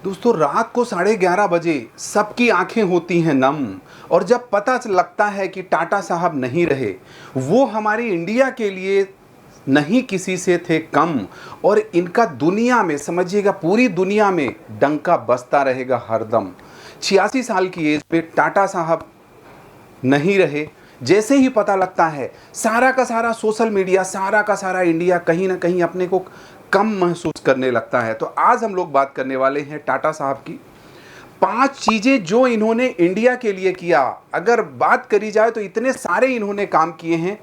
दोस्तों, रात को 11:30 बजे सबकी आंखें होती हैं नम, और जब पता लगता है कि टाटा साहब नहीं रहे, वो हमारी इंडिया के लिए नहीं किसी से थे कम, और इनका दुनिया में, समझिएगा पूरी दुनिया में डंका बजता रहेगा हरदम। 86 साल की एज में टाटा साहब नहीं रहे। जैसे ही पता लगता है, सारा का सारा सोशल मीडिया, सारा का सारा इंडिया कहीं ना कहीं अपने को कम महसूस करने लगता है। तो आज हम लोग बात करने वाले हैं टाटा साहब की 5 चीजें जो इन्होंने इंडिया के लिए किया। अगर बात करी जाए तो इतने सारे इन्होंने काम किए हैं।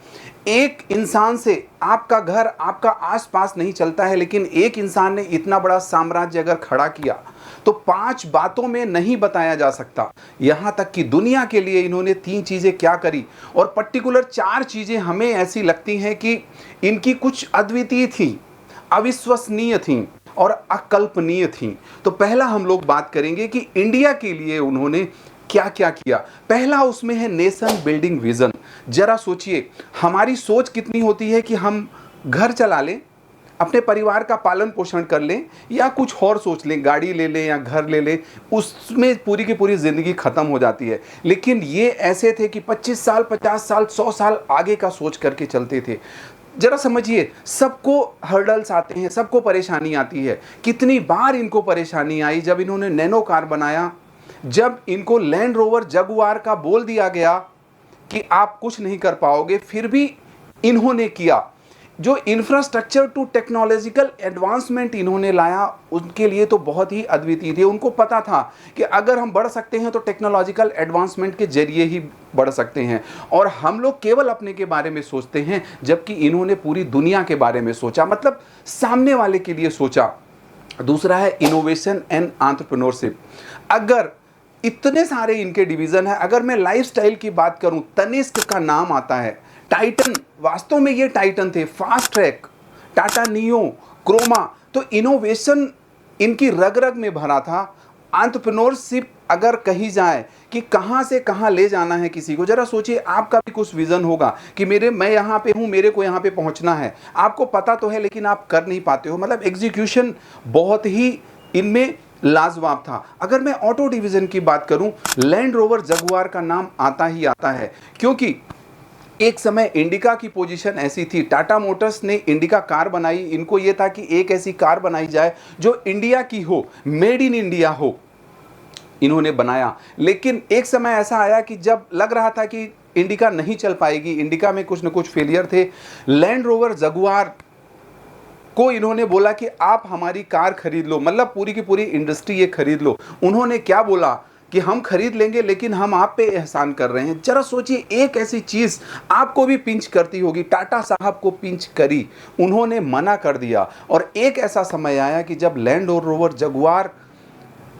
एक इंसान से आपका घर, आपका आसपास नहीं चलता है, लेकिन एक इंसान ने इतना बड़ा साम्राज्य अगर खड़ा किया तो 5 बातों में नहीं बताया जा सकता। यहां तक कि दुनिया के लिए इन्होंने 3 चीजें क्या करी, और पर्टिकुलर 4 चीजें हमें ऐसी लगती हैं कि इनकी कुछ अद्वितीय थी, अविश्वसनीय थी और अकल्पनीय थी। तो पहला हम लोग बात करेंगे कि इंडिया के लिए उन्होंने क्या क्या किया। पहला उसमें है नेशन बिल्डिंग विजन। जरा सोचिए, हमारी सोच कितनी होती है कि हम घर चला लें, अपने परिवार का पालन पोषण कर लें, या कुछ और सोच लें, गाड़ी ले लें या घर ले लें, उसमें पूरी की पूरी ज़िंदगी ख़त्म हो जाती है। लेकिन ये ऐसे थे कि 25 साल, 50 साल, 100 साल आगे का सोच करके चलते थे। जरा समझिए, सबको हर्डल्स आते हैं, सबको परेशानी आती है। कितनी बार इनको परेशानी आई जब इन्होंने नैनो कार बनाया, जब इनको लैंड रोवर जगुआर का बोल दिया गया कि आप कुछ नहीं कर पाओगे, फिर भी इन्होंने किया। जो इंफ्रास्ट्रक्चर टू टेक्नोलॉजिकल एडवांसमेंट इन्होंने लाया, उनके लिए तो बहुत ही अद्वितीय थे। उनको पता था कि अगर हम बढ़ सकते हैं तो टेक्नोलॉजिकल एडवांसमेंट के जरिए ही बढ़ सकते हैं, और हम लोग केवल अपने के बारे में सोचते हैं, जबकि इन्होंने पूरी दुनिया के बारे में सोचा, मतलब सामने वाले के लिए सोचा। दूसरा है इनोवेशन एंड एंटरप्रेन्योरशिप। अगर इतने सारे इनके डिवीजन है, अगर मैं लाइफस्टाइल की बात करूं, तनिष्क का नाम आता है, टाइटन, वास्तव में ये टाइटन थे, fast track, Tata Neo, Croma. तो इनोवेशन इनकी रग रग में भरा था। एंटरप्रेन्योरशिप अगर कही जाए कि कहां से कहां ले जाना है किसी को, जरा सोचिए, आपका भी कुछ विजन होगा कि मैं यहां पे हूं, मेरे को यहां पे पहुंचना है, आपको पता तो है लेकिन आप कर नहीं पाते हो। मतलब एग्जीक्यूशन बहुत ही इनमें लाजवाब था। अगर मैं ऑटो डिवीजन की बात करूं, लैंड रोवर जगुआर का नाम आता ही आता है, क्योंकि एक समय इंडिका की पोजीशन ऐसी थी। टाटा मोटर्स ने इंडिका कार बनाई, इनको यह था कि एक ऐसी कार बनाई जाए जो इंडिया की हो, मेड इन इंडिया हो, इन्होंने बनाया। लेकिन एक समय ऐसा आया कि जब लग रहा था कि इंडिका नहीं चल पाएगी, इंडिका में कुछ न कुछ फेलियर थे, लैंड रोवर जगुआर को इन्होंने बोला कि आप हमारी कार खरीद लो, मतलब पूरी की पूरी इंडस्ट्री ये खरीद लो। उन्होंने क्या बोला कि हम खरीद लेंगे, लेकिन हम आप पे एहसान कर रहे हैं। जरा सोचिए, एक ऐसी चीज आपको भी पिंच करती होगी, टाटा साहब को पिंच करी, उन्होंने मना कर दिया। और एक ऐसा समय आया कि जब लैंड रोवर जगुआर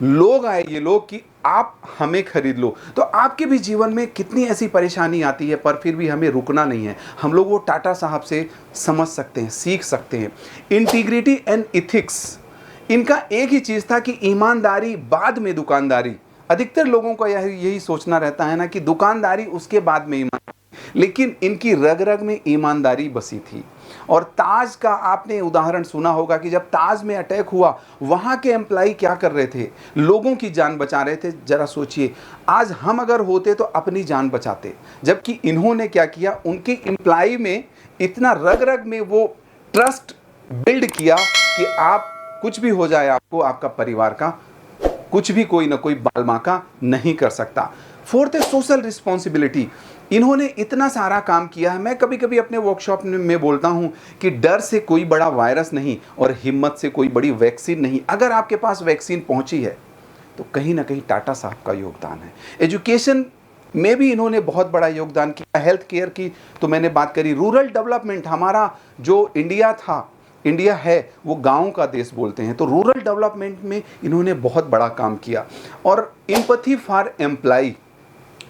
लोग आए, ये लोग, कि आप हमें खरीद लो। तो आपके भी जीवन में कितनी ऐसी परेशानी आती है, पर फिर भी हमें रुकना नहीं है। हम लोग वो टाटा साहब से समझ सकते हैं, सीख सकते हैं। इंटीग्रिटी एंड इथिक्स, इनका एक ही चीज था कि ईमानदारी बाद में दुकानदारी। अधिकतर लोगों का यही सोचना रहता है ना कि दुकानदारी उसके बाद में ईमानदारी, लेकिन इनकी रग रग में ईमानदारी बसी थी। और ताज का आपने उदाहरण सुना होगा कि जब ताज में अटैक हुआ, वहां के एम्प्लाई क्या कर रहे थे, लोगों की जान बचा रहे थे। जरा सोचिए, आज हम अगर होते तो अपनी जान बचाते, जबकि इन्होंने क्या किया, उनके एम्प्लाई में इतना रग रग में वो ट्रस्ट बिल्ड किया कि आप कुछ भी हो जाए, आपको आपका परिवार का कुछ भी कोई ना कोई बालमाका नहीं कर सकता। फोर्थ है सोशल रिस्पॉन्सिबिलिटी। इन्होंने इतना सारा काम किया है। मैं कभी कभी अपने वर्कशॉप में बोलता हूं कि डर से कोई बड़ा वायरस नहीं और हिम्मत से कोई बड़ी वैक्सीन नहीं। अगर आपके पास वैक्सीन पहुंची है तो कहीं ना कहीं टाटा साहब का योगदान है। एजुकेशन में भी इन्होंने बहुत बड़ा योगदान किया। हेल्थ केयर की तो मैंने बात करी। रूरल डेवलपमेंट, हमारा जो इंडिया है वो गांव का देश बोलते हैं, तो रूरल डेवलपमेंट में इन्होंने बहुत बड़ा काम किया। और एम्पैथी फॉर एम्प्लाई,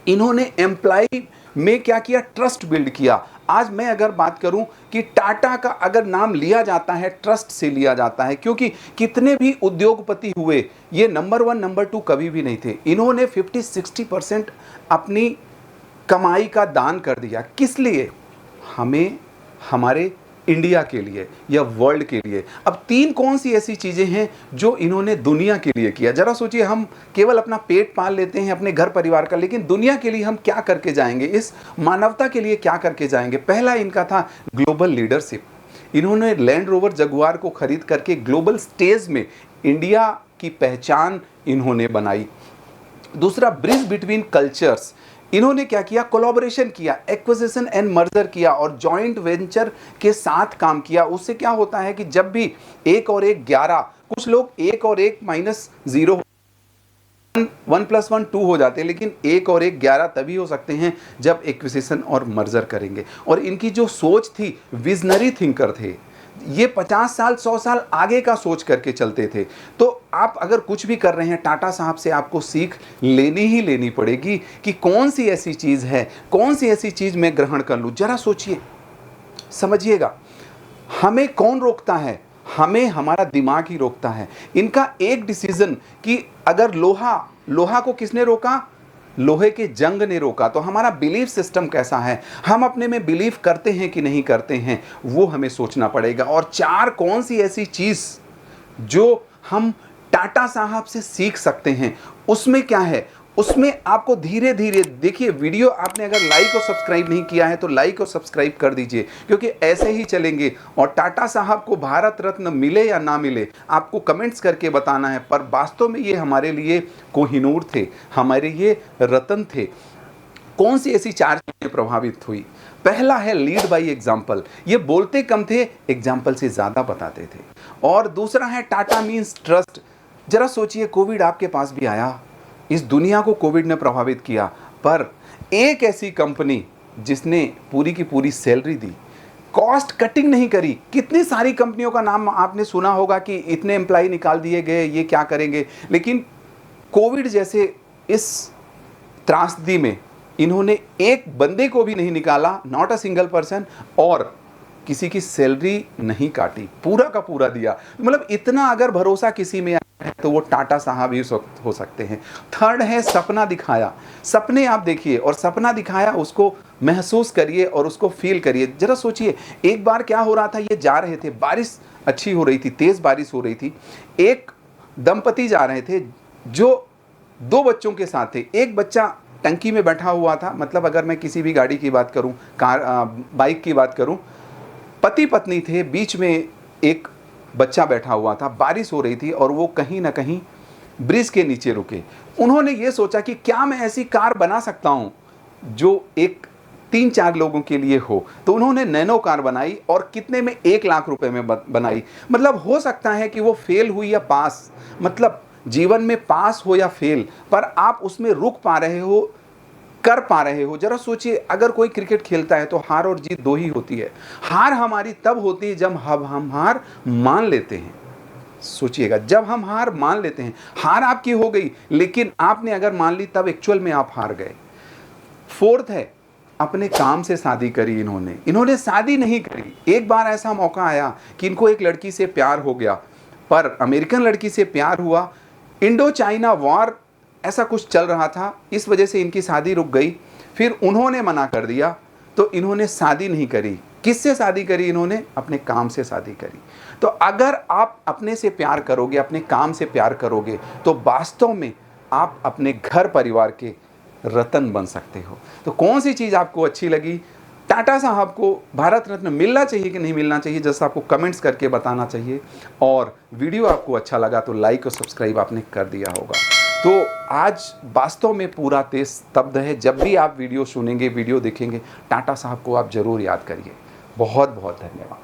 इन्होंने एम्प्लाई में क्या किया, ट्रस्ट बिल्ड किया। आज मैं अगर बात करूं कि टाटा का अगर नाम लिया जाता है, ट्रस्ट से लिया जाता है, क्योंकि कितने भी उद्योगपति हुए, ये नंबर 1 नंबर 2 कभी भी नहीं थे। इन्होंने 50-60% अपनी कमाई का दान कर दिया। किस लिए? हमें हमारे इंडिया के लिए या वर्ल्ड के लिए। अब 3 कौन सी ऐसी चीज़ें हैं जो इन्होंने दुनिया के लिए किया? ज़रा सोचिए, हम केवल अपना पेट पाल लेते हैं, अपने घर परिवार का, लेकिन दुनिया के लिए हम क्या करके जाएंगे, इस मानवता के लिए क्या करके जाएंगे? पहला इनका था ग्लोबल लीडरशिप। इन्होंने लैंड रोवर जगुआर को खरीद करके ग्लोबल स्टेज में इंडिया की पहचान इन्होंने बनाई। दूसरा, ब्रिज बिटवीन कल्चर्स। इन्होंने क्या किया? कोलैबोरेशन किया, एक्विजिशन एंड मर्जर किया और जॉइंट वेंचर के साथ काम किया। उससे क्या होता है कि जब भी 1 और 1 11, कुछ लोग 1 और 1 -0, 1 + 1 2 हो जाते हैं, लेकिन 1 और 1 11 तभी हो सकते हैं जब एक्विजिशन और मर्जर करेंगे। और इनकी जो सोच थी, विजनरी थिंकर थे, ये 50 साल 100 साल आगे का सोच करके चलते थे। तो आप अगर कुछ भी कर रहे हैं, टाटा साहब से आपको सीख लेनी ही लेनी पड़ेगी कि कौन सी ऐसी चीज़ है, कौन सी ऐसी चीज़ मैं ग्रहण कर लूँ। जरा सोचिए, समझिएगा, हमें कौन रोकता है? हमें हमारा दिमाग ही रोकता है। इनका एक डिसीजन कि अगर लोहा को किसने रोका? लोहे के जंग ने रोका। तो हमारा बिलीफ सिस्टम कैसा है, हम अपने में बिलीव करते हैं कि नहीं करते हैं, वो हमें सोचना पड़ेगा। और 4 कौन सी ऐसी चीज़ जो हम टाटा साहब से सीख सकते हैं, उसमें क्या है? उसमें आपको धीरे धीरे देखिए, वीडियो आपने अगर लाइक और सब्सक्राइब नहीं किया है तो लाइक और सब्सक्राइब कर दीजिए, क्योंकि ऐसे ही चलेंगे। और टाटा साहब को भारत रत्न मिले या ना मिले, आपको कमेंट्स करके बताना है, पर वास्तव में ये हमारे लिए कोहिनूर थे, हमारे ये रतन थे। कौन सी ऐसी 4 चीजें प्रभावित हुई? पहला है लीड बाय एग्जाम्पल। ये बोलते कम थे, एग्जाम्पल से ज़्यादा बताते थे। और दूसरा है टाटा मीन्स ट्रस्ट। जरा सोचिए, कोविड आपके पास भी आया, इस दुनिया को कोविड ने प्रभावित किया, पर एक ऐसी कंपनी जिसने पूरी की पूरी सैलरी दी, कॉस्ट कटिंग नहीं करी। कितनी सारी कंपनियों का नाम आपने सुना होगा कि इतने एम्प्लॉय निकाल दिए गए, ये क्या करेंगे, लेकिन कोविड जैसे इस त्रासदी में इन्होंने एक बंदे को भी नहीं निकाला, नॉट अ सिंगल पर्सन, और किसी की सैलरी नहीं काटी, पूरा का पूरा दिया। मतलब इतना अगर भरोसा किसी में है तो वो टाटा साहब ही हो सकते हैं। थर्ड है सपना दिखाया। सपने आप देखिए, और सपना दिखाया, उसको महसूस करिए और उसको फील करिए। जरा सोचिए, एक बार क्या हो रहा था, ये जा रहे थे, बारिश अच्छी हो रही थी, तेज़ बारिश हो रही थी। एक दंपति जा रहे थे जो 2 बच्चों के साथ थे। एक बच्चा टंकी में बैठा हुआ था, मतलब अगर मैं किसी भी गाड़ी की बात करूं, बाइक की बात करूं, पति पत्नी थे, बीच में एक बच्चा बैठा हुआ था, बारिश हो रही थी और वो कहीं ना कहीं ब्रिज के नीचे रुके। उन्होंने ये सोचा कि क्या मैं ऐसी कार बना सकता हूँ जो एक 3-4 लोगों के लिए हो। तो उन्होंने नैनो कार बनाई और कितने में, 1 लाख रुपए में बनाई। मतलब हो सकता है कि वो फेल हुई या पास, मतलब जीवन में पास हो या फेल, पर आप उसमें रुक पा रहे हो, कर पा रहे हो। जरा सोचिए, अगर कोई क्रिकेट खेलता है तो हार और जीत 2 ही होती है। हार हमारी तब होती है जब हम हार मान लेते हैं। सोचिएगा, जब हम हार मान लेते हैं, हार आपकी हो गई लेकिन आपने अगर मान ली तब एक्चुअल में आप हार गए। फोर्थ है, अपने काम से शादी करी। इन्होंने शादी नहीं करी। एक बार ऐसा मौका आया कि इनको एक लड़की से प्यार हो गया, पर अमेरिकन लड़की से प्यार हुआ। इंडो चाइना वॉर ऐसा कुछ चल रहा था, इस वजह से इनकी शादी रुक गई। फिर उन्होंने मना कर दिया तो इन्होंने शादी नहीं करी। किससे शादी करी? इन्होंने अपने काम से शादी करी। तो अगर आप अपने से प्यार करोगे, अपने काम से प्यार करोगे, तो वास्तव में आप अपने घर परिवार के रतन बन सकते हो। तो कौन सी चीज़ आपको अच्छी लगी? टाटा साहब को भारत रत्न मिलना चाहिए कि नहीं मिलना चाहिए, जैसा आपको कमेंट्स करके बताना चाहिए। और वीडियो आपको अच्छा लगा तो लाइक और सब्सक्राइब आपने कर दिया होगा। तो आज वास्तव में पूरा देश स्तब्ध है। जब भी आप वीडियो सुनेंगे, वीडियो देखेंगे, टाटा साहब को आप जरूर याद करिए। बहुत बहुत धन्यवाद।